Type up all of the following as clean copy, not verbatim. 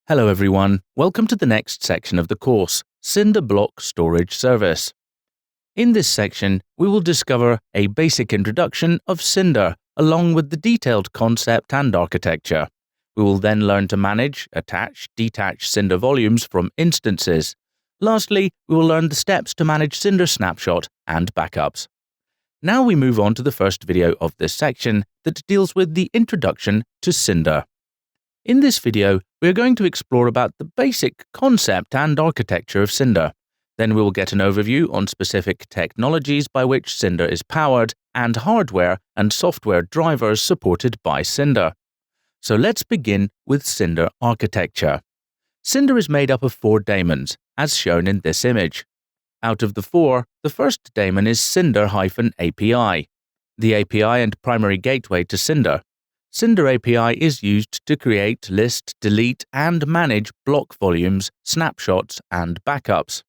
Hello everyone, welcome to the next section of the course, Cinder Block Storage Service. In this section, we will discover a basic introduction of Cinder along with the detailed concept and architecture. We will then learn to manage, attach, detach Cinder volumes from instances. Lastly, we will learn the steps to manage Cinder snapshot and backups. Now we move on to the first video of this section that deals with the introduction to Cinder. In this video, we are going to explore about the basic concept and architecture of Cinder. Then we will get an overview on specific technologies by which Cinder is powered and hardware and software drivers supported by Cinder. So let's begin with Cinder architecture. Cinder is made up of 4 daemons, as shown in this image. Out of the 4, the first daemon is Cinder-API, the API and primary gateway to Cinder. Cinder API is used to create, list, delete, and manage block volumes, snapshots, and backups.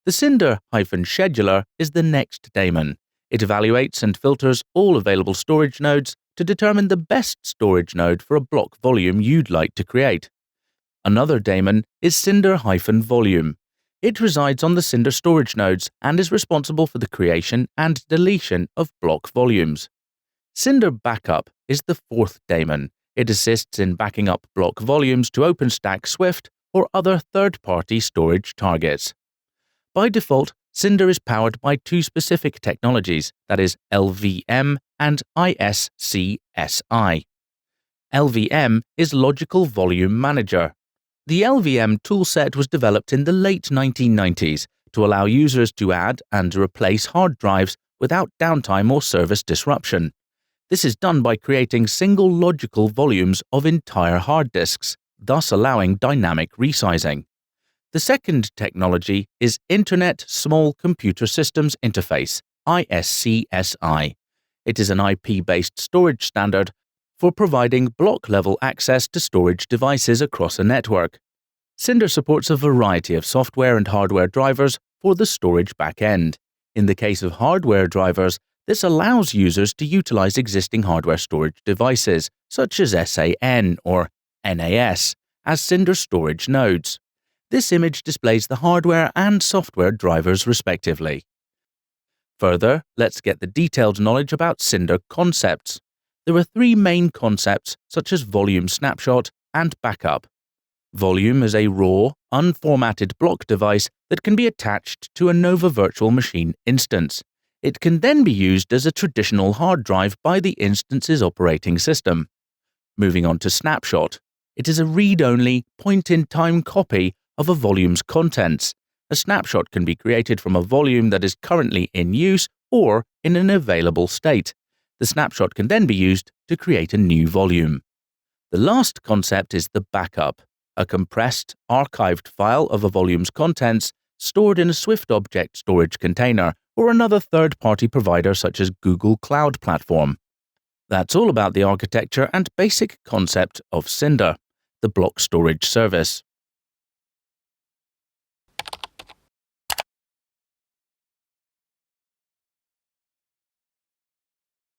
The Cinder-scheduler is the next daemon. It evaluates and filters all available storage nodes to determine the best storage node for a block volume you'd like to create. Another daemon is Cinder-volume. It resides on the Cinder storage nodes and is responsible for the creation and deletion of block volumes. Cinder Backup is the 4th daemon. It assists in backing up block volumes to OpenStack Swift or other third-party storage targets. By default, Cinder is powered by 2 specific technologies, that is LVM and ISCSI. LVM is Logical Volume Manager. The LVM toolset was developed in the late 1990s to allow users to add and replace hard drives without downtime or service disruption. This is done by creating single logical volumes of entire hard disks, thus allowing dynamic resizing. The second technology is Internet Small Computer Systems Interface, ISCSI. It is an IP-based storage standard for providing block-level access to storage devices across a network. Cinder supports a variety of software and hardware drivers for the storage backend. In the case of hardware drivers, this allows users to utilize existing hardware storage devices, such as SAN or NAS, as Cinder storage nodes. This image displays the hardware and software drivers respectively. Further, let's get the detailed knowledge about Cinder concepts. There are 3 main concepts, such as volume snapshot and backup. Volume is a raw, unformatted block device that can be attached to a Nova virtual machine instance. It can then be used as a traditional hard drive by the instance's operating system. Moving on to snapshot. It is a read-only, point-in-time copy of a volume's contents. A snapshot can be created from a volume that is currently in use or in an available state. The snapshot can then be used to create a new volume. The last concept is the backup, a compressed, archived file of a volume's contents stored in a Swift object storage container or another third-party provider such as Google Cloud Platform. That's all about the architecture and basic concept of Cinder, the block storage service.